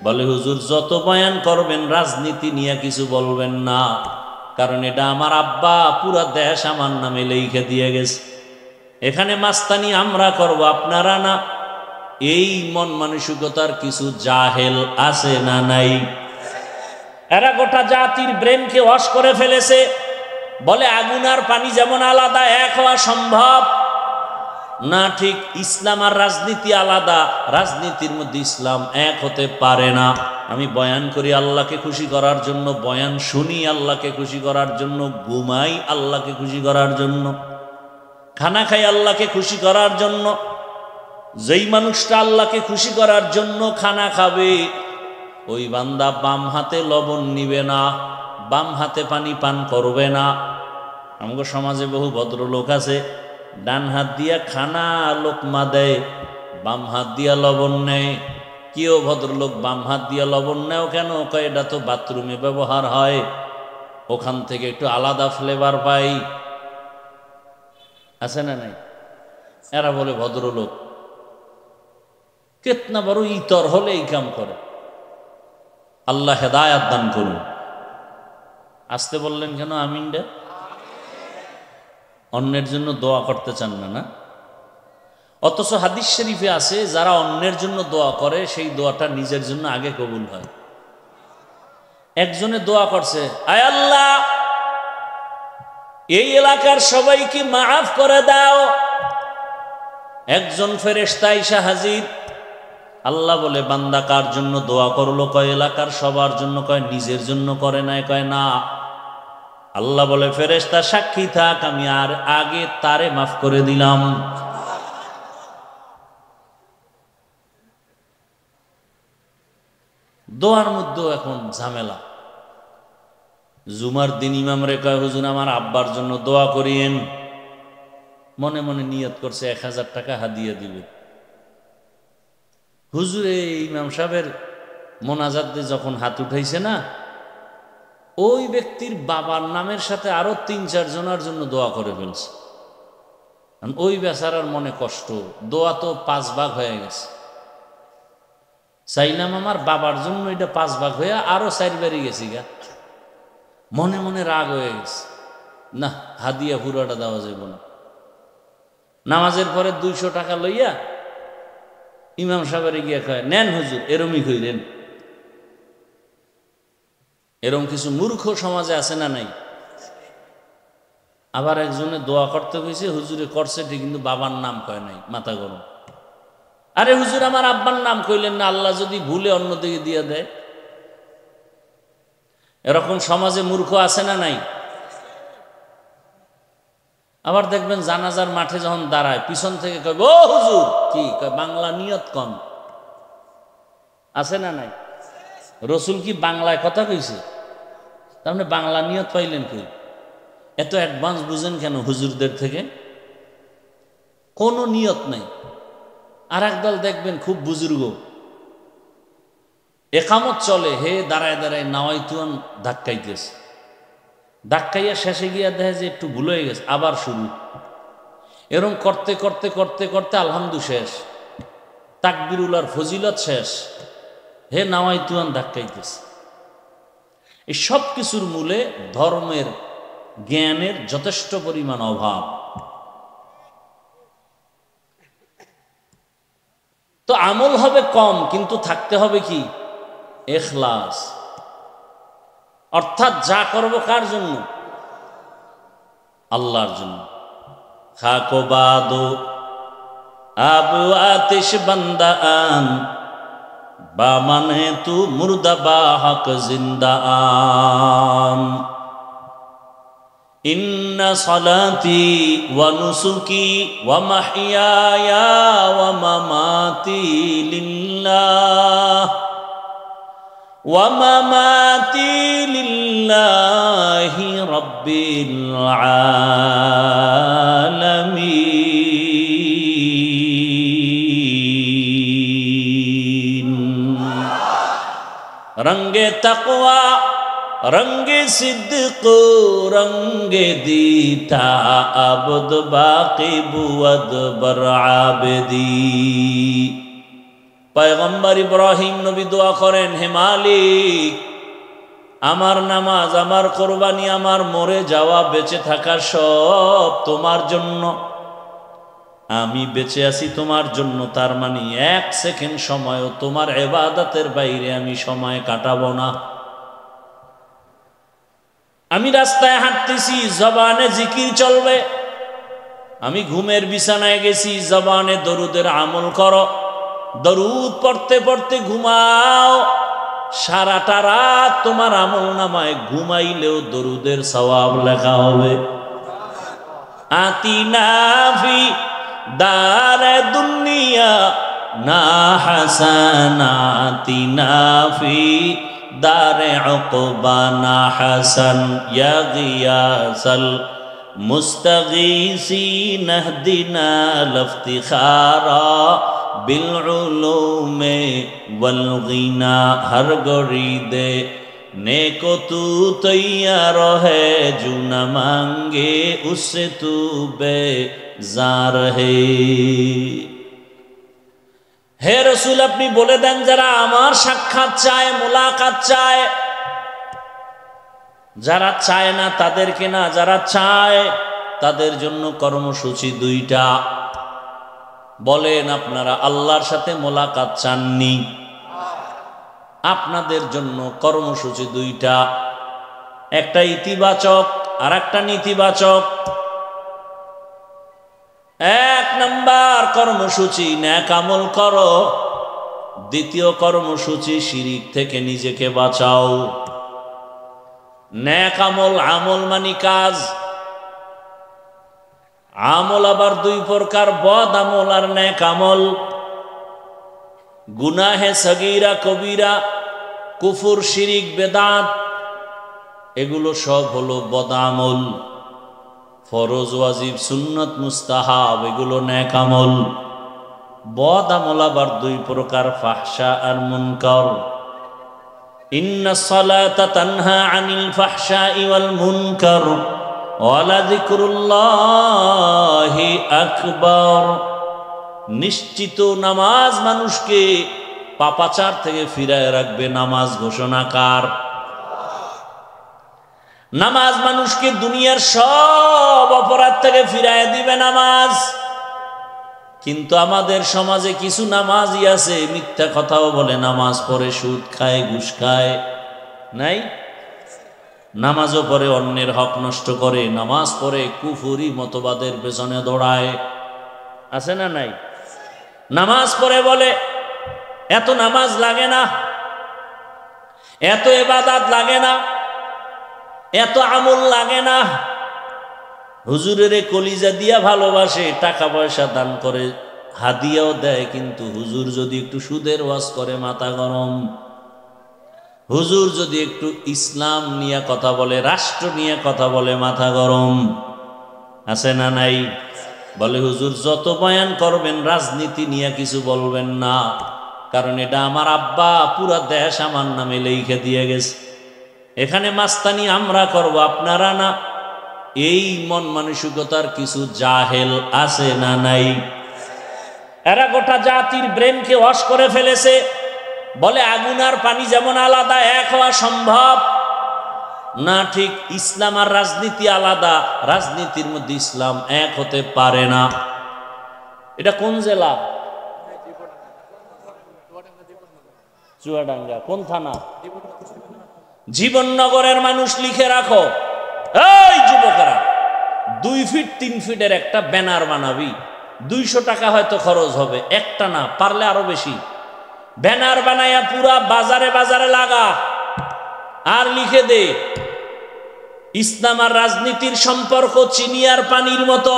বলে হুজুর যত বয়ান করবেন রাজনীতি নিয়ে কিছু বলবেন না, কারণ এটা আমার আব্বা পুরা দেশ আমার নামে লিখে দিয়ে গেছে, এখানে মাস্তানি আমরা করব আপনারা না। এই মন মানসিকতার কিছু জাহেল আছে না নাই? এরা গোটা জাতির ব্রেনকে ওয়াশ করে ফেলেছে। বলে আগুন আর পানি যেমন আলাদা, এক হওয়া সম্ভব না। ঠিক ইসলাম আর রাজনীতি আলাদা, রাজনীতির মধ্যে ইসলাম এক হতে পারে না। আমি বয়ান করি আল্লাহকে খুশি করার জন্য, বয়ান শুনি আল্লাহকে খুশি করার জন্য, ঘুমাই আল্লাহকে খুশি করার জন্য, খানা খাই আল্লাহকে খুশি করার জন্য। যেই মানুষটা আল্লাহকে খুশি করার জন্য খানা খাবে, ওই বান্দা বাম হাতে লবণ নিবে না, বাম হাতে পানি পান করবে না। আমাদের সমাজে বহু ভদ্রলোক আছে, ডান হাত দিয়া খানা লোকমা দেয়, বাম হাত দিয়া লবণ নেয়। কেউ ভদ্রলোক বাম হাত দিয়া লবণ নেও কেন? কয় এটা তো বাথরুমে ব্যবহার হয়, ওখান থেকে একটু আলাদা ফ্লেভার পাই। আছে না নাই? এরা বলে ভদ্রলোক। কেতনা বড় ইতর হলে এই কাম করে। আল্লাহ হেদায়াত দান করুন। আসতে বললেন কেন? আমিন রে। অন্যের জন্য দোয়া করতে চান না, না? অথচ হাদিস শরীফে আছে যারা অন্যের জন্য দোয়া করে সেই দোয়াটা নিজের জন্য আগে কবুল হয়। একজনে দোয়া করছে, আয় আল্লাহ এই এলাকার সবাইকে মাফ করে দাও। একজন ফেরেশতা আইসা হাজির। আল্লাহ বলে বান্দা কার জন্য দোয়া করলো? কয় এলাকার সবার জন্য। কয় নিজের জন্য করে নাই? কয় না। আল্লাহ বলে ফেরেশতা সাক্ষী থাক, আমি আর আগে তারে মাফ করে দিলাম। দোয়ার মধ্যেও এখন ঝামেলা। জুমার দিন ইমাম রে কয় হুজুর আমার আব্বার জন্য দোয়া করিয়েন। মনে মনে নিয়ত করছে 1000 টাকা হাদিয়া দিবে। হুজুরে ইমাম সাহেবের মোনাজাত দিয়ে যখন হাত উঠাইছে না, ওই ব্যক্তির বাবার নামের সাথে আরো 3-4 জনের জন্য দোয়া করে ফেলছে। ওই বেচারার মনে কষ্ট, দোয়া তো 5 ভাগ হয়ে গেছে। চাইলাম আমার বাবার জন্য, এটা 5 ভাগ হয়ে আরো 4 বাড়ি গেছি গা। মনে মনে রাগ হয়ে গেছে, না হাদিয়া পুরাটা দেওয়া যাবে না। নামাজের পরে 200 টাকা লইয়া ইমাম সাহেবের গিয়ে কয় নেন হুজুর, এরমই কইলেন। এরম কিছু মূর্খ সমাজে আছে না নাই? আবার একজনে দোয়া করতে কইছে, হুজুরে করছে ঠিক কিন্তু বাবার নাম কয় নাই, মাথা গরম। আরে হুজুর আমার আব্বার নাম কইলেন না, আল্লাহ যদি ভুলে অন্যদিকে দিয়ে দেয়। এরকম সমাজে মূর্খ আছে না নাই? আবার দেখবেন জানাজার মাঠে যখন দাঁড়ায় পিছন থেকে কয় ও হুজুর কি কয়, বাংলা নিয়ত কন। আছে না নাই? রসুল কি বাংলায় কথা কইছে? তার মানে বাংলা নিয়ত পাইলেন কই? এত অ্যাডভান্স বুঝেন কেন হুজুরদের থেকে? কোনো নিয়ত নাই। আর একদল দেখবেন খুব বুজুর্গ, একামত চলে, হে দাঁড়ায় দাঁড়ায় নাওয়াইতুন ধাক্কাইতেছে, ধাক্কাইয়া শেষে গিয়া দেখে যে একটু ভুল হয়ে গেছে, আবার শুরু। এরকম করতে করতে করতে করতে আলহামদু শেষ, তাকবিরুল আর ফজিলত শেষ, হে নাওয়াইতুন ধাক্কাইতেছে। এই সব কিছুর মূলে ধর্মের জ্ঞানের যথেষ্ট পরিমাণ অভাব। তো আমল হবে কম, কিন্তু থাকতে হবে কি? ইখলাস। অর্থাৎ যা করব কার জন্য? আল্লাহর জন্য। খাকো বাদো আবু আতিশ বান্দা আন, বা মানে তু মুর্দা বা হক জিন্দা আন। ইন্না সালাতি ওয়া নুসুকি ওয়া মাহইয়ায়া ওয়া মামাতি লিল্লাহ ওয়া মামাতি লিল্লাহি রাব্বিল আলামিন। রঙ্গে তাকওয়া রঙ্গে সিদ্দিক রঙ্গে দীতা আবদ বাকি বুয়াদ বর আবদি। পয়গম্বর ইব্রাহিম নবী দোয়া করেন, হে মালিক, আমার নামাজ, আমার কোরবানি, আমার মরে যাওয়া, বেঁচে থাকা সব তোমার জন্য। আমি বেঁচে আছি তোমার জন্য, তার মানে 1 সেকেন্ড সময়ও তোমার ইবাদতের বাইরে আমি সময় কাটাবো না। আমি রাস্তায় হাঁটতেছি, জবানে জিকির চলবে। আমি ঘুমের বিছানায় গেছি, জবানে দরুদের আমল করো। দরুদ পড়তে পড়তে ঘুমাও, সারাটা রাত তোমার আমল নামায় ঘুমাইলেও দরুদের সওয়াব লেখা হবে। আতিনা ফি দারে দুনিয়া না হাসানাতিনা ফি দারে উকবা না হাসান ইয়া গিয়াসাল মুস্তাগীসিন ইহদিনা লিফতিখারা বিল উলুমে ওয়াল গিনা। হর গড়ি দে नेको तू तैयार है, जो न मांगे उससे तू बेजार है। হে রসুল, আপনি বলে দেন যারা আমার সাক্ষাৎ চায়, মোলাকাত চায়, যারা চায় না তাদেরকে না, যারা চায় তাদের জন্য কর্মসূচি 2টা। বলেন, আপনারা আল্লাহর সাথে মোলাকাত চাননি? আপনাদের জন্য কর্মসূচি 2টা, একটা ইতিবাচক আর একটা নেতিবাচক। 1 নাম্বার কর্মসূচি, নেক আমল করো। 2য় কর্মসূচি, শিরিক থেকে নিজেকে বাঁচাও। নেক আমল, আমল মানে কাজ। আমল আবার 2 প্রকার, বদ আমল আর নেক আমল। গুনাহে সগীরা কবিরা, কুফর, শিরিক, বেদাত, এগুলো সব হলো বদামল। ফরজ, ওয়াজিব, সুন্নত, মুস্তাহাব, এগুলো নেক আমল। বদ আমল আবার 2 প্রকার, ফাহশা আর মুনকার। ইন্নাস সালাতা তানহা আনিল ফাহশাই ওয়াল মুনকার ওয়া লাযিকরুল্লাহি আকবার। নিশ্চিত নামাজ মানুষকে পাপাচার থেকে ফিরায় রাখবে। নামাজ ঘোষণাকার। নামাজ মানুষকে দুনিয়ার সব অপরাধ থেকে ফিরায় দিবে নামাজ। কিন্তু আমাদের সমাজে কিছু নামাজি আছে, মিথ্যা কথাও বলে, নামাজ পড়ে, সুদ খায়, ঘুষ খায়। নাই? নামাজও পড়ে, অন্যের হক নষ্ট করে। নামাজ পড়ে, কুফরি মতবাদের পেছনে দৌড়ায়। আছে না নাই? নামাজ পড়ে বলে এত নামাজ লাগে না, এত ইবাদত লাগে না, এত আমল লাগে না। হুজুরের কলিজা দিয়া ভালোবাসে, টাকা পয়সা দান করে, হাদিয়াও দেয়, কিন্তু হুজুর যদি একটু সুদের ওয়াজ করে মাথা গরম। হুজুর যদি একটু ইসলাম নিয়ে কথা বলে, রাষ্ট্র নিয়ে কথা বলে, মাথা গরম। আছে না নাই? বলে হুজুর যত বয়ান করবেন রাজনীতি নিয়ে কিছু বলবেন না, কারণ এটা আমার আব্বা পুরা দেশ আমার নামে লিখে দিয়ে গেছে। এখানে মাস্তানি আমরা করব, আপনারা না। এই মন মানসিকতার কিছু জাহেল আছে না নাই? এরা গোটা জাতির ব্রেনকে ওয়াশ করে ফেলেছে। বলে আগুন আর পানি যেমন আলাদা, এক হওয়া সম্ভব না। ঠিক ইসলাম আর রাজনীতি আলাদা, রাজনীতির মধ্যে ইসলাম এক হতে পারে না। এটা কোন জেলা? চুয়াডাঙ্গা। কোন থানা? জীবননগরের মানুষ লিখে রাখো, এই যুবকেরা, 2 ফিট 3 ফিটের একটা ব্যানার বানাবি, 200 টাকা হয়তো খরচ হবে, একটা না, পারলে আরো বেশি। ব্যানার বানাইয়া পুরা বাজারে বাজারে লাগা, আর লিখে দে ইসলাম আর রাজনীতির সম্পর্ক চিনি আর পানির মতো।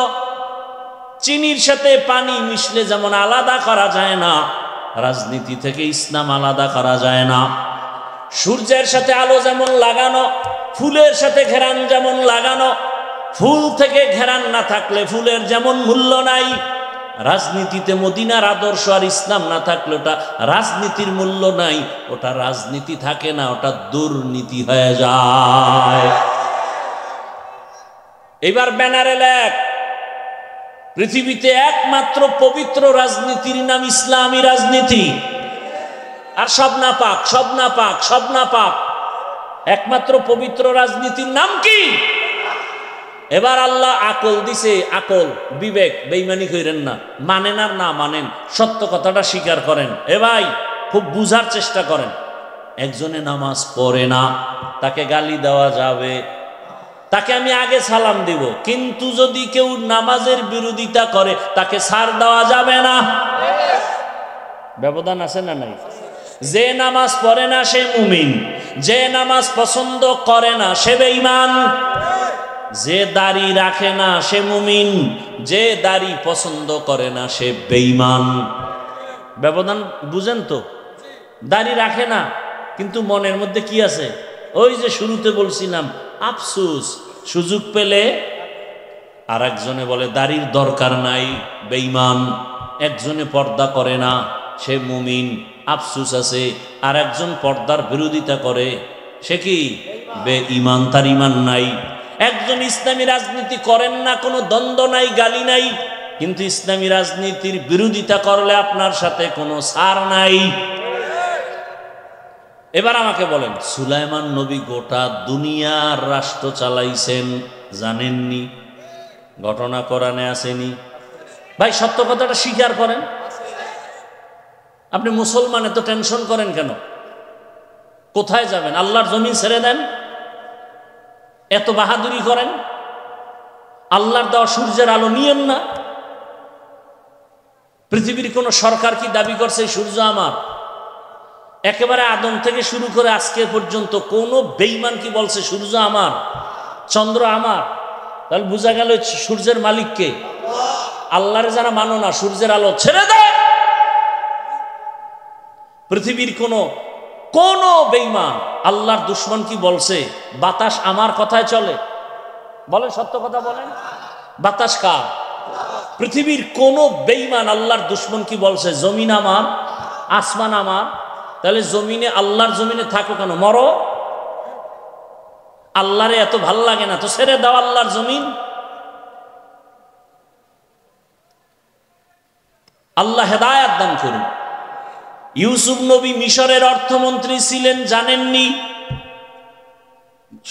চিনির সাথে পানি মিশলে যেমন আলাদা করা যায় না, রাজনীতি থেকে ইসলাম আলাদা করা যায় না। সূর্যের সাথে আলো যেমন লাগানো, ফুলের সাথে ঘেরান যেমন লাগানো, ফুল থেকে ঘেরান না থাকলে ফুলের যেমন মূল্য নাই, রাজনীতিতে মদিনার আদর্শ আর ইসলাম না থাকলে ওটা রাজনীতির মূল্য নাই, ওটা রাজনীতি থাকে না, ওটা দুর্নীতি হয়ে যায়। এবার ব্যানারে লেখ, পৃথিবীতে একমাত্র পবিত্র রাজনীতির নাম ইসলামী রাজনীতি। আর সব না পাক, সব না পাক, সব না পাক। একমাত্র পবিত্র রাজনীতির নাম কি? এবার আল্লাহ আকল দিছে, আকল, বিবেক। বেঈমানি কইরেন না, মানেন আর না মানেন, সত্য কথাটা স্বীকার করেন। এ ভাই, খুব বুঝার চেষ্টা করেন। একজনে নামাজ পড়ে না, তাকে গালি দেওয়া যাবে, তাকে আমি আগে সালাম দিব, কিন্তু যদি কেউ নামাজের বিরোধিতা করে তাকে ছাড় দেওয়া যাবে না। ব্যবধান আছে না নাই? যে নামাজ পড়ে না সে মুমিন, যে নামাজ পছন্দ করে না সে বেঈমান। যে দাড়ি রাখে না সে মুমিন, যে দাড়ি পছন্দ করে না সে বেঈমান। ব্যবধান বুঝেন তো? দাড়ি রাখে না, কিন্তু মনের মধ্যে কি আছে? ওই যে শুরুতে বলছিলাম, আফসুস। সুযোগ পেলে আর একজনে বলে দাড়ির দরকার নাই, বেঈমান। একজনে পর্দা করে না, সে মুমিন, আফসুস আছে। আর একজন পর্দার বিরোধিতা করে, সে কি? বেঈমান, তার ঈমান নাই। একজন ইসলামী রাজনীতি করেন না, কোনো দ্বন্দ্ব নাই, গালি নাই, কিন্তু ইসলামী রাজনীতির বিরোধিতা করলে আপনার সাথে কোনো ছাড় নাই। এবার আমাকে বলেন, সুলাইমান নবী গোটা দুনিয়ার রাষ্ট্র চালাইছেন, জানেননি? ঘটনা কোরআনে আসেনি? ভাই, সত্য কথাটা স্বীকার করেন। আপনি মুসলমান, এত টেনশন করেন কেন? কোথায় যাবেন? আল্লাহর জমিন ছেড়ে দেন। এত বাহাদুরি করেন, আল্লাহর দেওয়া সূর্যের আলো নিয়েন না। পৃথিবীর কোন সরকার কি দাবি করছে সূর্য আমার? একেবারে আদম থেকে শুরু করে আজকে পর্যন্ত কোন বেঈমান কি বলছে সূর্য আমার, চন্দ্র আমার? তাহলে বোঝা গেল সূর্যের মালিককে। আল্লাহরে যারা মানো না, সূর্যের আলো ছেড়ে দেয়। পৃথিবীর কোন বেঈমান, আল্লাহর দুশ্মন কি বলছে বাতাস আমার কথায় চলে? বলেন, সত্য কথা বলেন। বাতাস কার? পৃথিবীর কোন বেঈমান আল্লাহর দুশ্মন কি বলছে জমিন আমার, আসমান আমার? তাহলে জমিনে, আল্লাহর জমিনে থাকো কেন? মরো। আল্লাহরে এত ভাল লাগে না তো ছেড়ে দাও আল্লাহর জমিন। আল্লাহ হেদায়েত দান করুন। ইউসুফ নবী মিশরের অর্থমন্ত্রী ছিলেন, জানেননি?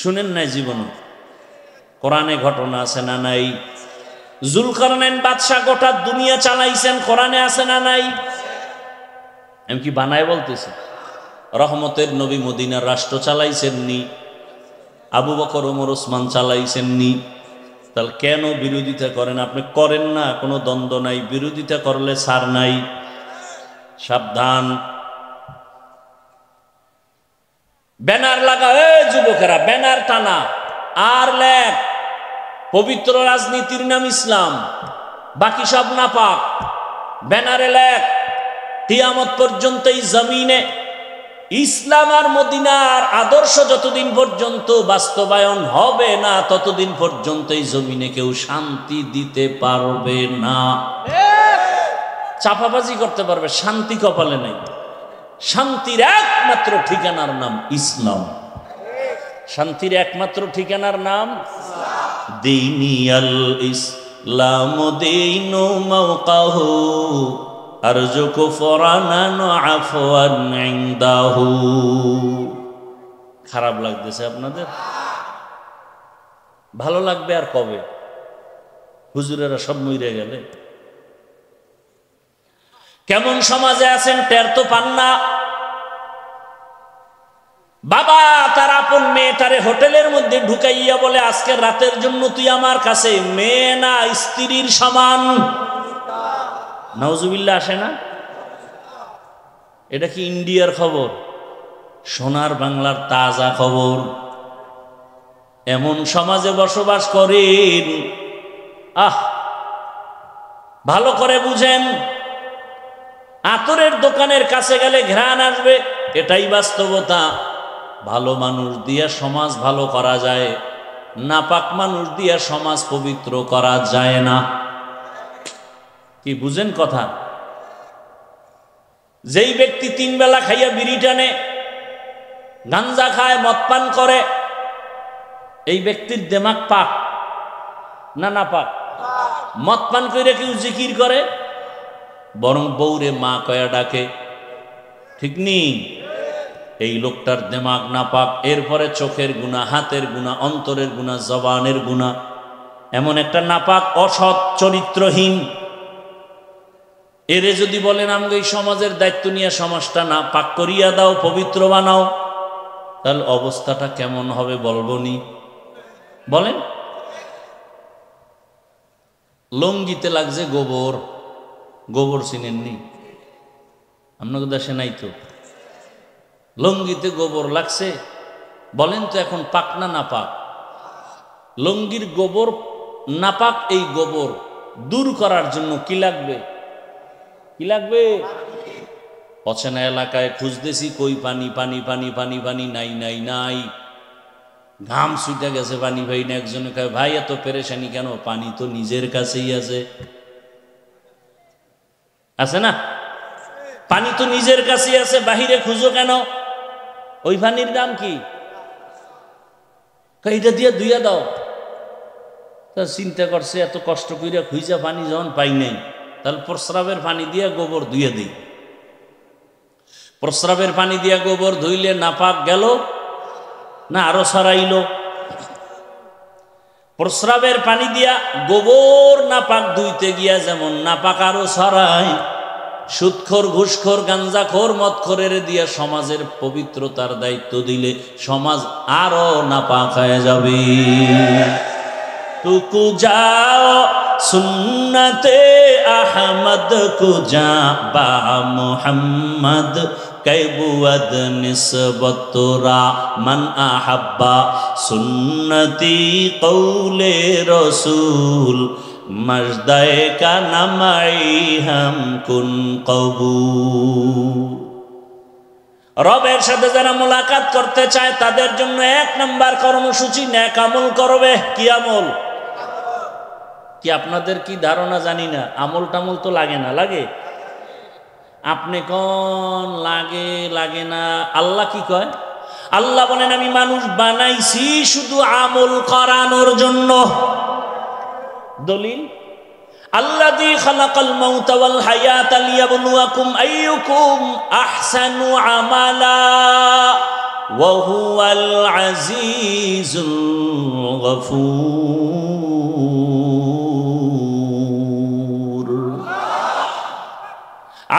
শুনেন নাই জীবনে? কোরআনে ঘটনা আছে না নাই? জুলকারনাইন বাদশাহ গোটা দুনিয়া চালাইছেন, কোরআনে আছে না নাই? আমি কি বানায় বলতেছি? রহমতের নবী মদিনার রাষ্ট্র চালাইছেননি? আবু বকর, ওমর, ওসমান চালাইছেননি? তাহলে কেন বিরোধিতা করেন? আপনি করেন না, কোনো দ্বন্দ্ব নাই, বিরোধিতা করলে ছাড় নাই। সাবধান। ব্যানার লাগা, যুবকেরা, ব্যানার টানা আর লেখ, পবিত্র রাজনীতির নাম ইসলাম, বাকি সব নাপাক। ব্যানারে লেখ, কিয়ামত পর্যন্ত এই জমিনে ইসলাম আর মদিনার আদর্শ যতদিন পর্যন্ত বাস্তবায়ন হবে না, ততদিন পর্যন্ত এই জমিনে কেউ শান্তি দিতে পারবে না। চাপাবাজি করতে পারবে, শান্তি কপালে নেই। শান্তির একমাত্র ঠিকানার নাম ইসলাম। শান্তির একমাত্র ঠিকানার নাম দীনিয়াল ইসলাম দীনু মাওকাহু আরজুকু ফরানান আফওয়ান ইনদাহু। খারাপ লাগতেছে আপনাদের? ভালো লাগবে আর কবে? হুজুরেরা সব মইরে গেলে। কেমন সমাজে আছেন টের তো পান না। বাবা তার আপন মেয়েটারে হোটেলের মধ্যে ঢুকাইয়া বলে, আজকে রাতের জন্য তুই আমার কাছে, মেয়ে না স্ত্রীর সমান। নাউজুবিল্লাহ আসে না? এটা কি ইন্ডিয়ার খবর? সোনার বাংলার তাজা খবর। এমন সমাজে বসবাস করেন, ভালো করে বুঝেন। আতরের দোকানের কাছে গেলে ঘ্রাণ আসবে, এটাই বাস্তবতা। ভালো মানুষ দিয়া সমাজ ভালো করা যায়, নাপাক মানুষ দিয়া সমাজ পবিত্র করা যায় না। কি বুঝেন কথা? যেই ব্যক্তি 3 বেলা খাইয়া বিড়ি টানে, গাঞ্জা খায়, মদ পান করে, এই ব্যক্তির দেমাগ পাক না না পাক? মদ পান করে কেউ জিকির করে, বরং বউরে মা কয়া ডাকে, ঠিক নেই? এই লোকটার দিমাগ নাপাক, এরপরে চোখের গুনাহ, হাতের গুনাহ, অন্তরের গুনাহ, জবানের গুনাহ, এমন একটা নাপাক অসৎ চরিত্রহীন। এরে যদি বলেন আমাকে এই সমাজের দায়িত্ব নিয়ে সমাজটা না পাক করিয়া দাও, পবিত্র বানাও, তাহলে অবস্থাটা কেমন হবে বলবো নি? বলেন। লঙ্গিতে লাগছে গোবর, গোবর চিনেননি? আপনাকে দেশে নাই তো? লঙ্গিতে গোবর লাগছে, বলেন তো এখন পাক না নাপাক? লঙ্গির গোবর নাপাক, এই গোবর দূর করার জন্য কি লাগবে? কি লাগবে? অচেনা এলাকায় খুঁজতেছি, কই পানি, পানি, পানি, পানি, পানি, নাই নাই নাই, ঘাম ছুটে গেছে, পানি ভাই না। একজনে কয় ভাই এত পেরেশানি কেন? পানি তো নিজের কাছেই আছে। আছে না? পানি তো নিজের কাছেই আছে, বাহিরে খুঁজো কেন? ওই পানির দাম কি? এইটা দিয়ে ধুইয়া দাও। তা চিন্তা করছে এত কষ্ট কইরা খুঁজা পানি যখন পাই নাই, তাহলে প্রস্রাবের পানি দিয়ে গোবর ধুয়ে দিই। প্রস্রাবের পানি দিয়া গোবর ধুইলে নাপাক গেল না আরো ছড়াইল? প্রস্রাবের পানি দিয়া গোবর নাপাক ধুইতে গিয়া যেমন নাপাক আরো ছড়ায়, সুদখোর, ঘুষখোর, গাঞ্জাখোর, মদখোরের দিয়া সমাজের পবিত্রতার দায়িত্ব দিলে সমাজ আরো নাপাক হয়ে যাবে। টুকু যাও সুন্নতে আহমদ কুজা বা মুহাম্মদ कैबुअद निस्बतुरा मन अहब्बा सुन्नती कौले रसूल मजदाए का नमाई हम कुन कबूल। রবের সাথে যারা মোলাকাত করতে চায় তাদের জন্য 1 নম্বর কর্মসূচি নেক আমল করবে। কি আমল? কি আপনাদের কি ধারণা জানি না, আমল টামল তো লাগে না? লাগে? আপনি কোন লাগে লাগে না? আল্লাহ কি কয়? আল্লাহ বলেন আমি মানুষ বানাইছি শুধু আমল করানোর জন্য। দলিল আল্লাযী খালাকাল মাউতা ওয়াল হায়াতা লিয়াবলুয়াকুম আইয়ুকুম আহসানু আমালা ওয়া হুয়াল আজিজুল গফুর।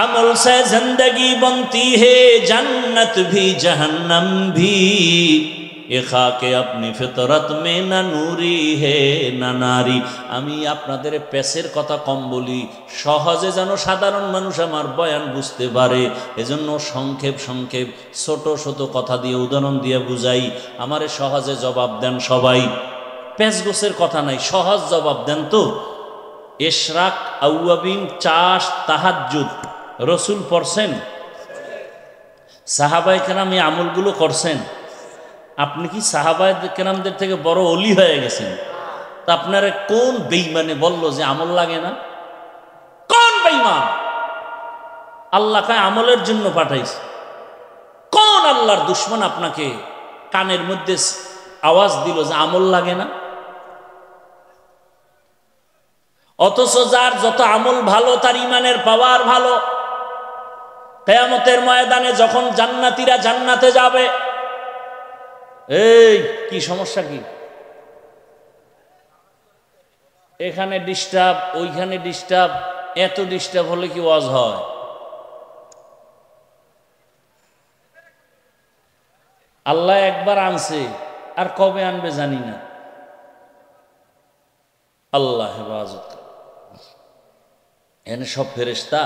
अमल से जिंदगी बनती है, जन्नत भी जहन्नम भी, ये खाके अपनी फितरत में न नूरी है न नारी। আমি আপনাদের পেশের কথা কম বলি, সহজে যেন সাধারণ মানুষ আমার বয়ান বুঝতে পারে, এজন্য সংক্ষেপ সংক্ষেপ ছোট ছোট কথা দিয়ে উদাহরণ দিয়ে বুঝাই। আমারে সহজে জবাব দেন সবাই, পেশগোছের কথা নাই, সহজ জবাব দেন তো। ইশরাক, আউয়াবিন, চাষ, তাহাজ্জুদ রসুল পড়ছেন? সাহাবায়ে কেরাম এই আমলগুলো করছেন? আপনি কি সাহাবায়ে কেরামদের থেকে বড় অলি হয়ে গেছেন? তা আপনারা কোন বেঈমানে বলল যে আমল লাগে না? কোন বেঈমান? আল্লাহ কায় আমলের জন্য পাঠাইছে। কোন আল্লাহর দুশমন আপনাকে কানের মধ্যে আওয়াজ দিল যে আমল লাগে না? অথচ যার যত আমল ভালো তার ইমানের পাওয়ার ভালো। কিয়ামতের ময়দানে যখন জান্নাতীরা জান্নাতে যাবে, এই কি সমস্যা? কি এখানে ডিস্টার্ব, ওইখানে ডিস্টার্ব, এত ডিস্টার্ব হলে কি ওয়াজ হয়? আল্লাহ একবার আনছে, আর কবে আনবে জানি না। আল্লাহ হেফাজত। এখানে সব ফেরেশতা,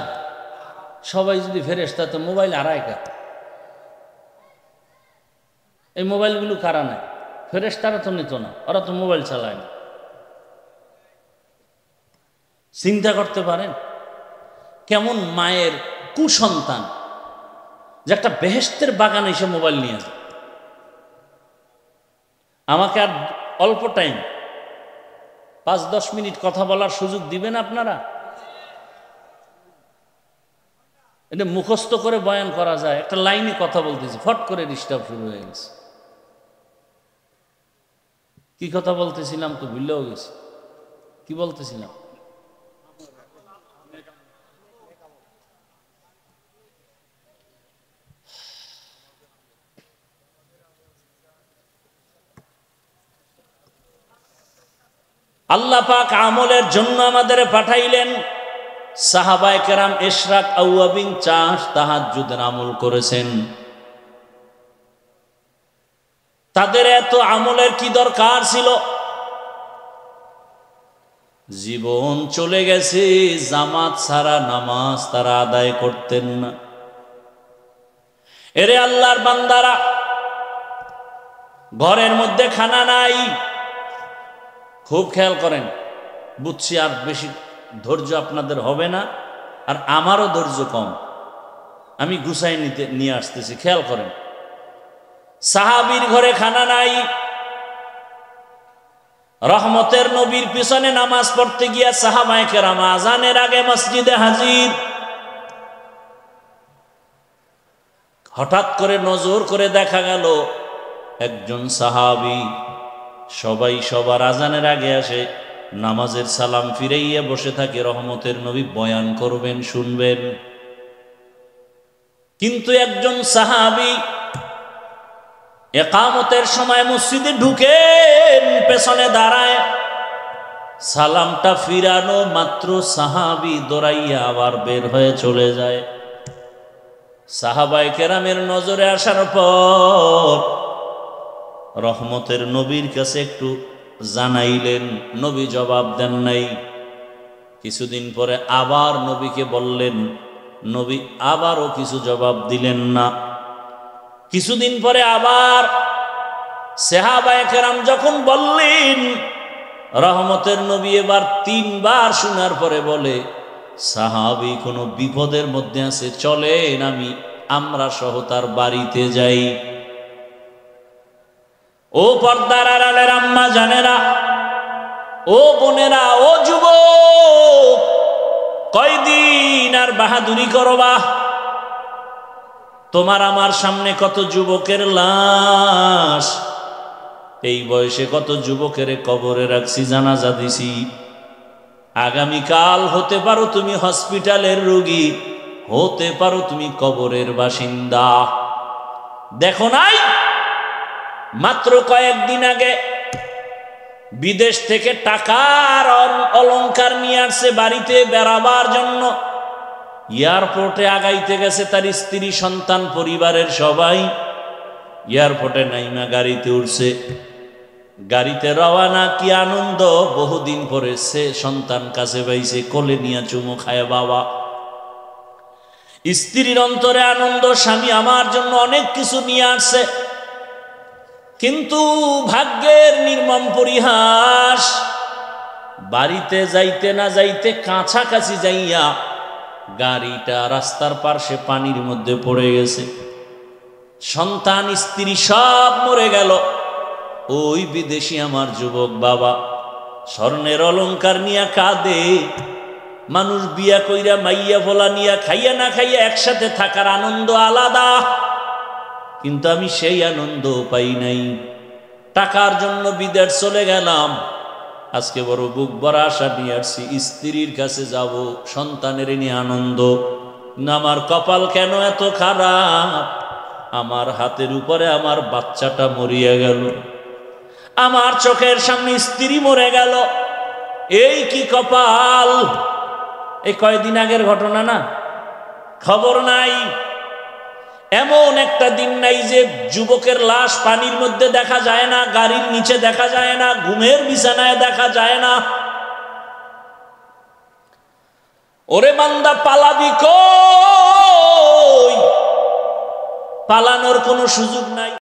সবাই যদি ফেরেশতা তো মোবাইল আড়াই কা? এই মোবাইলগুলো কারা নাই? ফেরেশতারা তো নিত না, ওরা তো মোবাইল চালায় না। চিন্তা করতে পারেন কেমন মায়ের কুসন্তান যে একটা বেহেশতের বাগান এসে মোবাইল নিয়ে যায়। আমাকে আর অল্প টাইম 5-10 মিনিট কথা বলার সুযোগ দিবেন আপনারা? এটা মুখস্থ করে বয়ান করা যায়? একটা লাইনে কথা বলতেছি, ফট করে ডিস্টার্ব শুরু হয়ে গেছে। কি কথা বলতেছিলাম তো ভুলেও গেছি। কি বলতেছিলাম? আল্লাহ পাক আমলের জন্য আমাদের পাঠাইলেন। সাহাবায়ে কেরাম ইশরাক আউয়াবিন চাষ তাহাজ্জুদের আমল করেছেন। তাদের এত আমলের কি দরকার ছিল? জীবন চলে গেছে, জামাত ছাড়া নামাজ তারা আদায় করতেন না। এরে আল্লাহর বান্দারা, ঘরের মধ্যে খানা নাই, খুব খেয়াল করেন। বুঝছি আর বেশি ধৈর্য আপনাদের হবে না, আর আমারও ধৈর্য কম, আমি গুছাই নিয়ে আসতেছি, খেয়াল করেন। সাহাবীর ঘরে খানা নাই, রহমতের নবীর পিছনে নামাজ পড়তে গিয়া সাহাবায়ে কেরাম আজানের আগে মসজিদে হাজির। হঠাৎ করে নজর করে দেখা গেল একজন সাহাবী, সবাই সবার আজানের আগে আসে, নামাজের সালাম ফিরাইয়া বসে থাকে, রহমতের নবী বয়ান করবেন, শুনবেন। কিন্তু একজন সাহাবী একামতের সময় মসজিদে ঢুকেন, পেছনে দাঁড়ায়, সালামটা ফিরানো মাত্র সাহাবী দৌড়াইয়া আবার বের হয়ে চলে যায়। সাহাবায়ে কেরামের নজরে আসার পর রহমতের নবীর কাছে একটু জানাইলেন, নবী জবাব দেন নাই। কিছুদিন পরে আবার নবীকে বললেন, নবী আবারও কিছু জবাব দিলেন না। কিছুদিন পরে আবার সাহাবায়ে কেরাম যখন বললেন, রহমতের নবী এবার 3 বার শোনার পরে বলে, সাহাবী কোনো বিপদের মধ্যে আছে, চলেন আমরা সহ তার বাড়িতে যাই। ও পর্দার আড়ালের আম্মা জানেরা, ও বোনেরা, ও যুবক, কয়দিন আর বাহাদুরি করবা? তোমার আমার সামনে কত যুবকের লাশ, এই বয়সে কত যুবকের কবরে রাখছি, জানাজা দিছি। আগামীকাল হতে পারো তুমি হসপিটালের রোগী, হতে পারো তুমি কবরের বাসিন্দা। দেখো নাই মাত্র কয়েকদিন আগে বিদেশ থেকে টাকার অলংকার নিয়ে আসছে বাড়িতে বেড়াবার জন্য, এয়ারপোর্টে আগাইতে গেছে তার স্ত্রী, সন্তান, পরিবারের সবাই। এয়ারপোর্টে নাইমা গাড়িতে উঠছে, গাড়িতে রওয়ানা, কি আনন্দ! বহুদিন পরে সে সন্তান কাছে পাইছে, কোলে নিয়ে চুমু খায় বাবা। স্ত্রীর অন্তরে আনন্দ, স্বামী আমার জন্য অনেক কিছু নিয়ে আসছে। কিন্তু ভাগ্যের নির্মম পরিহাস, বাড়িতে যাইতে না যাইতে কাছাকাছি যাইয়া গাড়িটা রাস্তার পাশে পানির মধ্যে পড়ে গেছে। সন্তান, স্ত্রী সব মরে গেল। ওই বিদেশি আমার যুবক বাবা স্বর্ণের অলংকার নিয়ে কাঁদে। মানুষ বিয়া কইরা মাইয়া ভোলা নিয়া খাইয়া না খাইয়া একসাথে থাকার আনন্দ আলাদা, কিন্তু আমি সেই আনন্দ পাই নাই। টাকার জন্য বিদেশ চলে গেলাম, আজকে বড় বুক ভরা আশা নিয়ে আসছি, স্ত্রীর কাছে যাব, সন্তানের নিয়ে আনন্দ। আমার কপাল কেন এত খারাপ, আমার হাতের উপরে আমার বাচ্চাটা মরিয়া গেল, আমার চোখের সামনে স্ত্রী মরে গেল। এই কি কপাল! এই কয়দিন আগের ঘটনা না, খবর নাই। এমন একটা দিন নাই যে যুবকের লাশ পানির মধ্যে দেখা যায় না, গাড়ির নিচে দেখা যায় না, ঘুমের বিছানায় দেখা যায় না। ওরে বান্দা, পালাবি কই? পালানোর কোনো সুযোগ নাই।